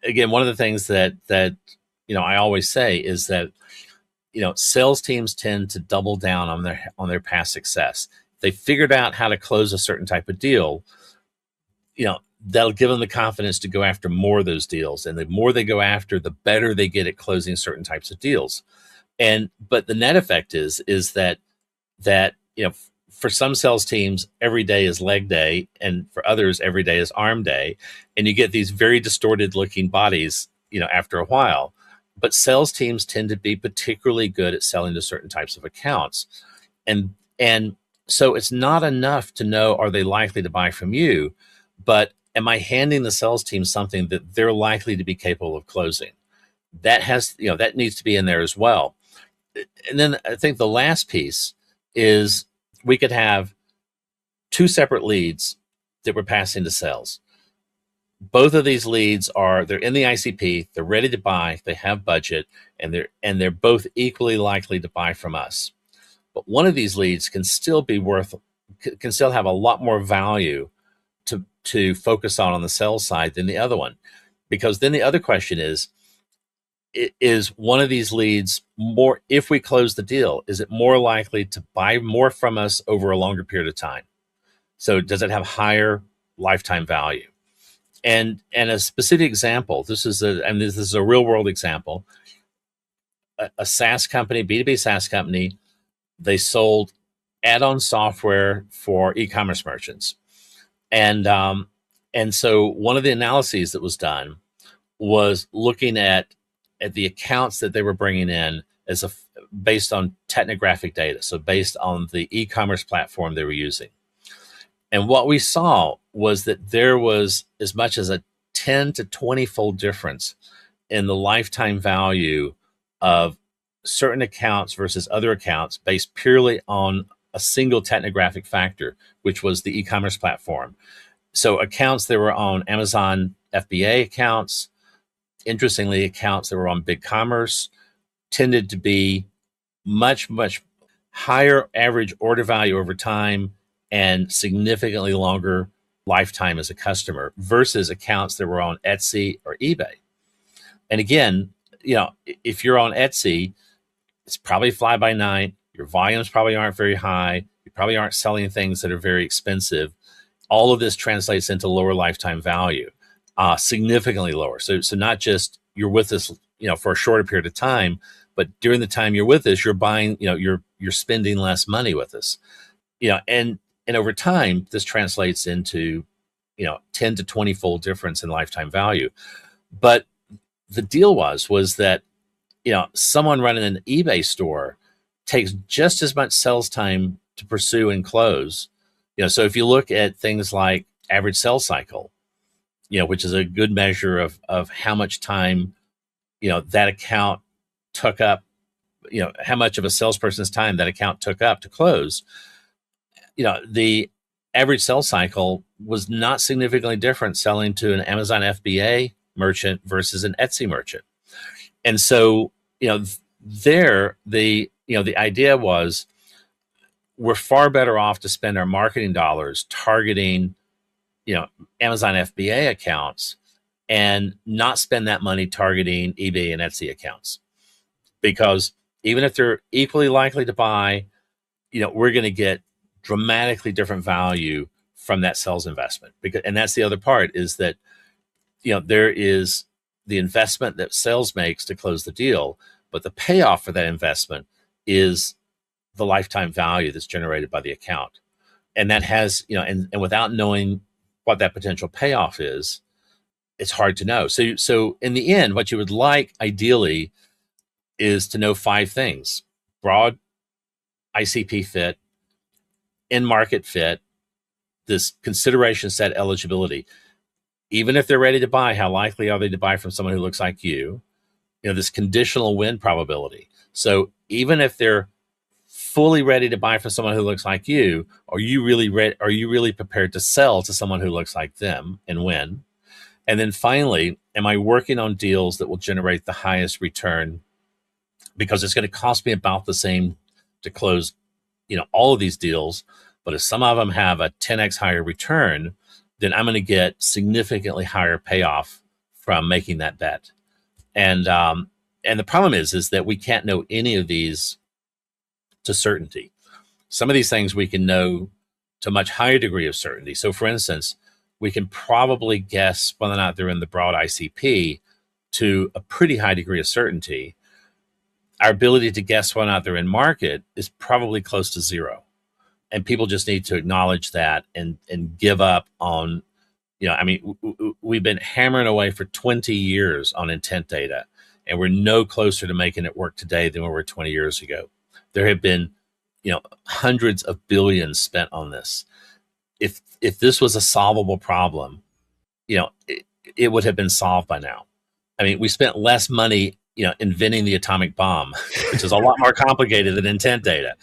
again, one of the things that I always say is that sales teams tend to double down on their past success. They figured out how to close a certain type of deal. That'll give them the confidence to go after more of those deals, and the more they go after, the better they get at closing certain types of deals. But the net effect is that for some sales teams, every day is leg day, and for others, every day is arm day, and you get these very distorted looking bodies after a while. But sales teams tend to be particularly good at selling to certain types of accounts, and so it's not enough to know, are they likely to buy from you, but am I handing the sales team something that they're likely to be capable of closing? That that needs to be in there as well. And then I think the last piece is we could have two separate leads that we're passing to sales. Both of these leads they're in the ICP, they're ready to buy, they have budget, and they're both equally likely to buy from us. But one of these leads can still have a lot more value to focus on the sales side than the other one. Because then the other question is one of these leads more, if we close the deal, is it more likely to buy more from us over a longer period of time? So does it have higher lifetime value? And a specific example, this is a real world example. A SaaS company, B2B SaaS company, they sold add-on software for e-commerce merchants. And so one of the analyses that was done was looking at the accounts that they were bringing in based on technographic data, so based on the e-commerce platform they were using. And what we saw was that there was as much as a 10 to 20-fold difference in the lifetime value of certain accounts versus other accounts based purely on a single technographic factor, which was the e-commerce platform. So accounts that were on Amazon FBA accounts, interestingly, accounts that were on BigCommerce tended to be much, much higher average order value over time and significantly longer lifetime as a customer versus accounts that were on Etsy or eBay. And again, if you're on Etsy, it's probably fly by night. Your volumes probably aren't very high. You probably aren't selling things that are very expensive. All of this translates into lower lifetime value, significantly lower. So not just you're with us, for a shorter period of time, but during the time you're with us, you're buying, you're spending less money with us, and over time, this translates into, 10 to 20-fold difference in lifetime value. But the deal was that, someone running an eBay store takes just as much sales time to pursue and close. So if you look at things like average sales cycle, which is a good measure of how much time, that account took up, how much of a salesperson's time that account took up to close, the average sales cycle was not significantly different selling to an Amazon FBA merchant versus an Etsy merchant. And so, the idea was we're far better off to spend our marketing dollars targeting, Amazon FBA accounts and not spend that money targeting eBay and Etsy accounts. Because even if they're equally likely to buy, we're going to get dramatically different value from that sales investment. And that's the other part, is that, there is the investment that sales makes to close the deal, but the payoff for that investment is the lifetime value that's generated by the account. And that has, and without knowing what that potential payoff is, it's hard to know. So in the end, what you would like ideally is to know 5 things: broad ICP fit, in-market fit, this consideration set eligibility. Even if they're ready to buy, how likely are they to buy from someone who looks like you? This conditional win probability. So even if they're fully ready to buy from someone who looks like you, are you really prepared to sell to someone who looks like them and win? And then finally, am I working on deals that will generate the highest return? Because it's going to cost me about the same to close, all of these deals. But if some of them have a 10x higher return, then I'm going to get significantly higher payoff from making that bet. And the problem is that we can't know any of these to certainty. Some of these things we can know to a much higher degree of certainty. So, for instance, we can probably guess whether or not they're in the broad ICP to a pretty high degree of certainty. Our ability to guess whether or not they're in market is probably close to zero. And people just need to acknowledge that and give up on, we've been hammering away for 20 years on intent data, and we're no closer to making it work today than we were 20 years ago. There have been, hundreds of billions spent on this. If this was a solvable problem, it would have been solved by now. I mean, we spent less money, inventing the atomic bomb, which is a lot more complicated than intent data.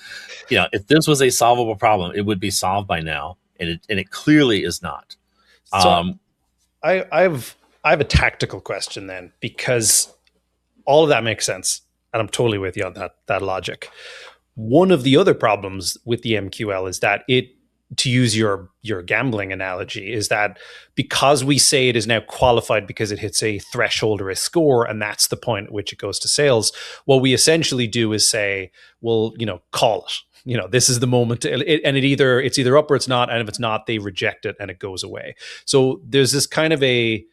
If this was a solvable problem, it would be solved by now, and it clearly is not. So I have a tactical question then, because all of that makes sense, and I'm totally with you on that logic. One of the other problems with the MQL is that to use your gambling analogy, is that because we say it is now qualified because it hits a threshold or a score, and that's the point at which it goes to sales, what we essentially do is say, well, call it. This is the moment, and it's either up or it's not, and if it's not, they reject it and it goes away. So there's this kind of a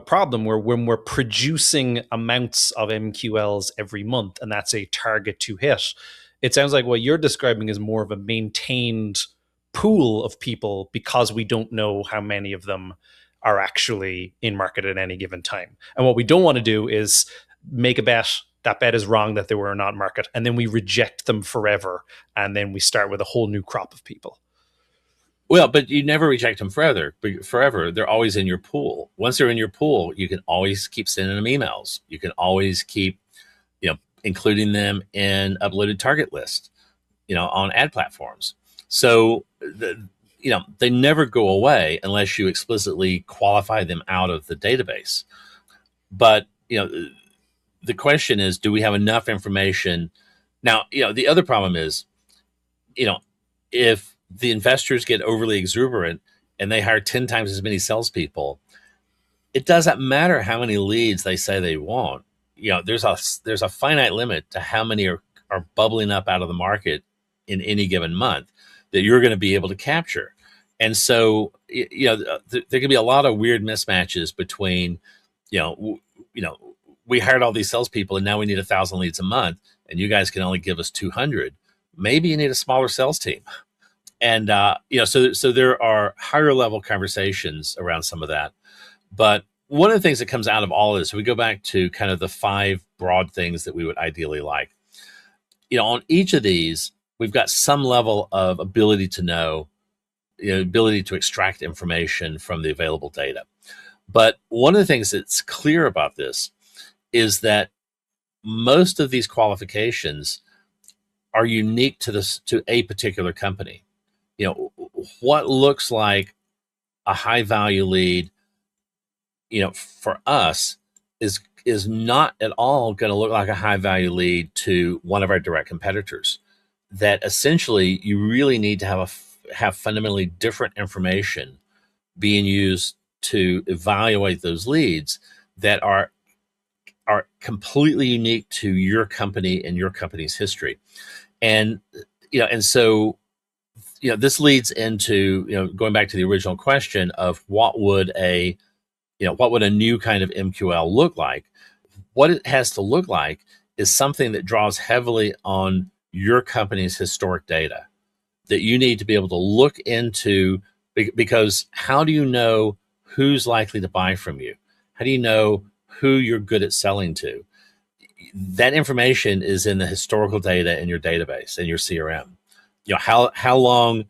problem where when we're producing amounts of MQLs every month, and that's a target to hit, it sounds like what you're describing is more of a maintained pool of people, because we don't know how many of them are actually in market at any given time. And what we don't want to do is make a bet. That bet is wrong, that they were not market, and then we reject them forever, and then we start with a whole new crop of people. Well, but you never reject them forever. They're always in your pool. Once they're in your pool, you can always keep sending them emails. You can always keep, including them in uploaded target lists, on ad platforms. So, they never go away unless you explicitly qualify them out of the database. But, the question is, do we have enough information? Now, the other problem is, if the investors get overly exuberant and they hire 10 times as many salespeople, it doesn't matter how many leads they say they want. There's a finite limit to how many are bubbling up out of the market in any given month that you're going to be able to capture. And so, there can be a lot of weird mismatches between, we hired all these salespeople and now we need 1,000 leads a month, and you guys can only give us 200. Maybe you need a smaller sales team. And, so there are higher level conversations around some of that. But one of the things that comes out of all of this, we go back to kind of the 5 broad things that we would ideally like. On each of these, we've got some level of ability to know, ability to extract information from the available data. But one of the things that's clear about this is that most of these qualifications are unique to a particular company. What looks like a high value lead, for us is not at all going to look like a high value lead to one of our direct competitors. That essentially you really need to have fundamentally different information being used to evaluate those leads that are completely unique to your company and your company's history. And so this leads into going back to the original question of what would a new kind of MQL look like. What it has to look like is something that draws heavily on your company's historic data that you need to be able to look into, because how do you know who's likely to buy from you? How do you know who you're good at selling to? That information is in the historical data in your database and your CRM. How long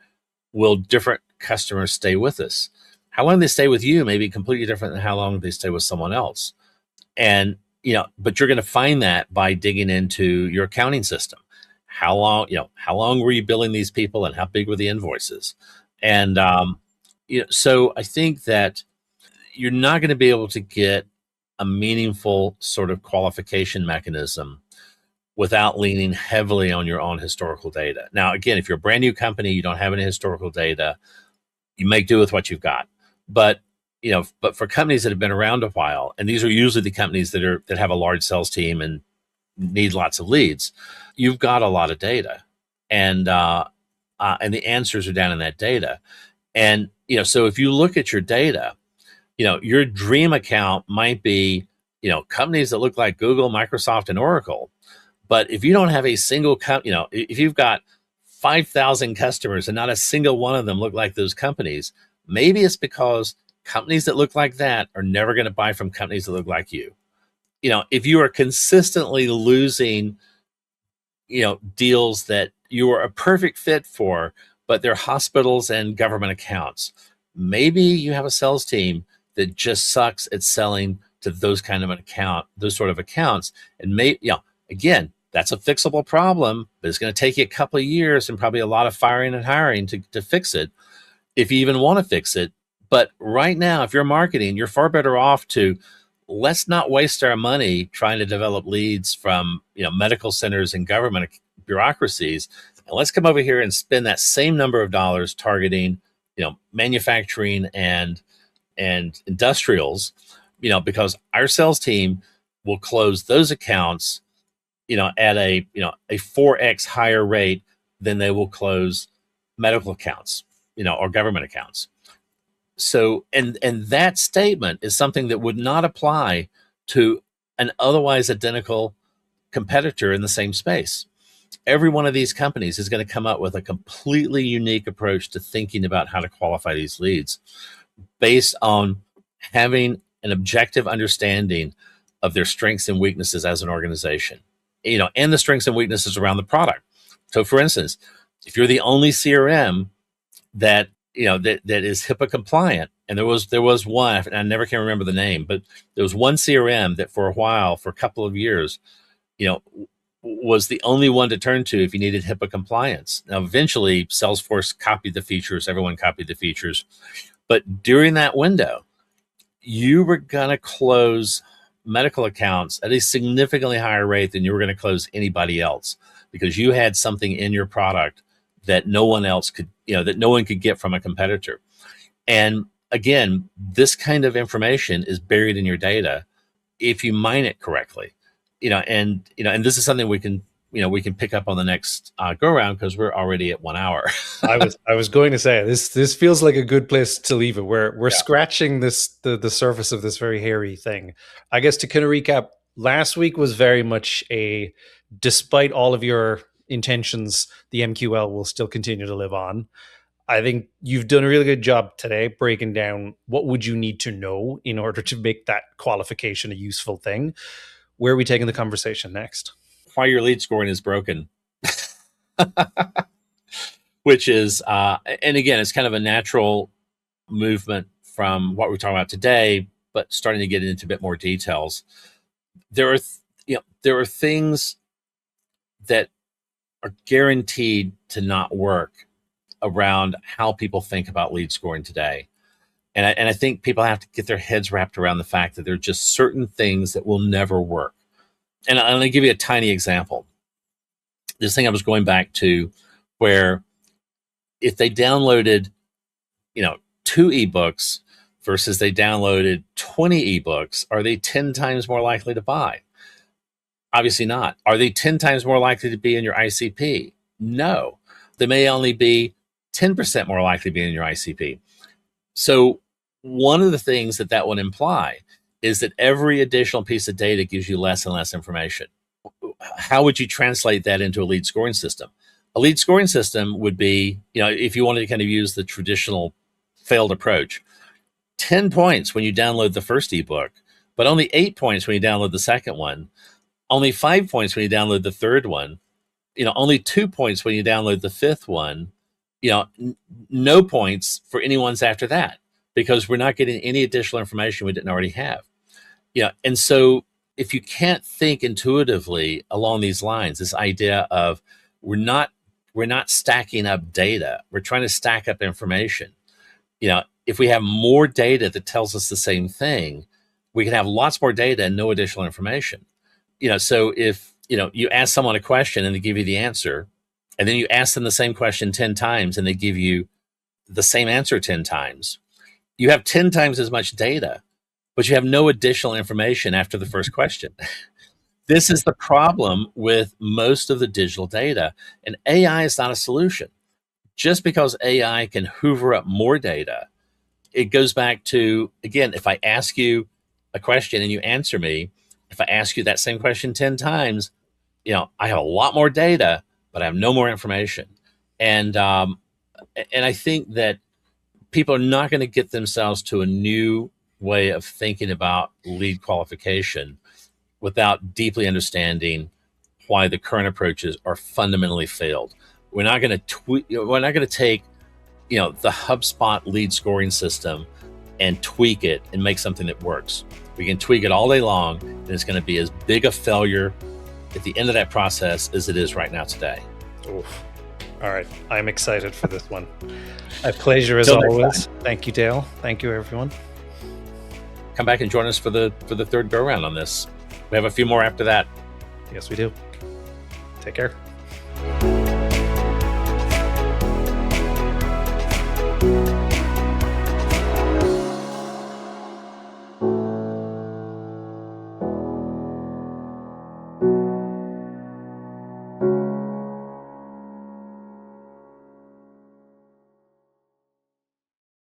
will different customers stay with us? How long they stay with you may be completely different than how long they stay with someone else. And, but you're going to find that by digging into your accounting system. How long were you billing these people, and how big were the invoices? And, so I think that you're not going to be able to get a meaningful sort of qualification mechanism without leaning heavily on your own historical data. Now, again, if you're a brand new company, you don't have any historical data, you make do with what you've got. But, but for companies that have been around a while, and these are usually the companies that have a large sales team and need lots of leads, you've got a lot of data, and the answers are down in that data. And so if you look at your data, your dream account might be companies that look like Google, Microsoft, and Oracle. But if you don't have a single if you've got 5,000 customers and not a single one of them look like those companies, maybe it's because companies that look like that are never going to buy from companies that look like you. If you are consistently losing, deals that you are a perfect fit for, but they're hospitals and government accounts, maybe you have a sales team that just sucks at selling to those sort of accounts. And again, that's a fixable problem, but it's going to take you a couple of years and probably a lot of firing and hiring to fix it, if you even want to fix it. But right now, if you're marketing, you're far better off to, let's not waste our money trying to develop leads from medical centers and government bureaucracies, and let's come over here and spend that same number of dollars targeting manufacturing and industrials, because our sales team will close those accounts at a 4x higher rate than they will close medical accounts, or government accounts. So, and that statement is something that would not apply to an otherwise identical competitor in the same space. Every one of these companies is going to come up with a completely unique approach to thinking about how to qualify these leads, based on having an objective understanding of their strengths and weaknesses as an organization, and the strengths and weaknesses around the product. So, for instance, if you're the only CRM that is HIPAA compliant, and there was one, I never can remember the name, but there was one CRM that for a couple of years, was the only one to turn to if you needed HIPAA compliance. Now, eventually, Salesforce copied the features, everyone copied the features, but during that window, you were going to close medical accounts at a significantly higher rate than you were going to close anybody else, because you had something in your product that no one else could, that no one could get from a competitor. And again, this kind of information is buried in your data if you mine it correctly. And this is something we can pick up on the next go around, because we're already at 1 hour. I was going to say this feels like a good place to leave it. We're scratching the surface of this very hairy thing. I guess to kind of recap, last week was very much despite all of your intentions, the MQL will still continue to live on. I think you've done a really good job today breaking down what would you need to know in order to make that qualification a useful thing. Where are we taking the conversation next? Why your lead scoring is broken. Which is, and again, it's kind of a natural movement from what we're talking about today, but starting to get into a bit more details. There are things that are guaranteed to not work around how people think about lead scoring today. And I think people have to get their heads wrapped around the fact that there are just certain things that will never work. And I'm going to give you a tiny example. This thing I was going back to, where if they downloaded, 2 ebooks versus they downloaded 20 ebooks, are they 10 times more likely to buy? Obviously not. Are they 10 times more likely to be in your ICP? No. They may only be 10% more likely to be in your ICP. So one of the things that would imply is that every additional piece of data gives you less and less information. How would you translate that into a lead scoring system? A lead scoring system would be, if you wanted to kind of use the traditional failed approach, 10 points when you download the first ebook, but only 8 points when you download the second one, only 5 points when you download the third one, only 2 points when you download the fifth one, no points for any ones after that, because we're not getting any additional information we didn't already have. And so if you can't think intuitively along these lines, this idea of we're not stacking up data, we're trying to stack up information. If we have more data that tells us the same thing, we can have lots more data and no additional information. So if you ask someone a question and they give you the answer, and then you ask them the same question 10 times and they give you the same answer 10 times, you have 10 times as much data, but you have no additional information after the first question. This is the problem with most of the digital data, and AI is not a solution. Just because AI can hoover up more data, it goes back to, again, if I ask you a question and you answer me, if I ask you that same question 10 times, I have a lot more data, but I have no more information. And I think that people are not going to get themselves to a new way of thinking about lead qualification without deeply understanding why the current approaches are fundamentally failed. We're not going to take, the HubSpot lead scoring system and tweak it and make something that works. We can tweak it all day long, and it's going to be as big a failure at the end of that process as it is right now today. Oof. All right. I'm excited for this one. A pleasure as always. Thank you, Dale. Thank you, everyone. Come back and join us for the third go round on this. We have a few more after that. Yes, we do. Take care.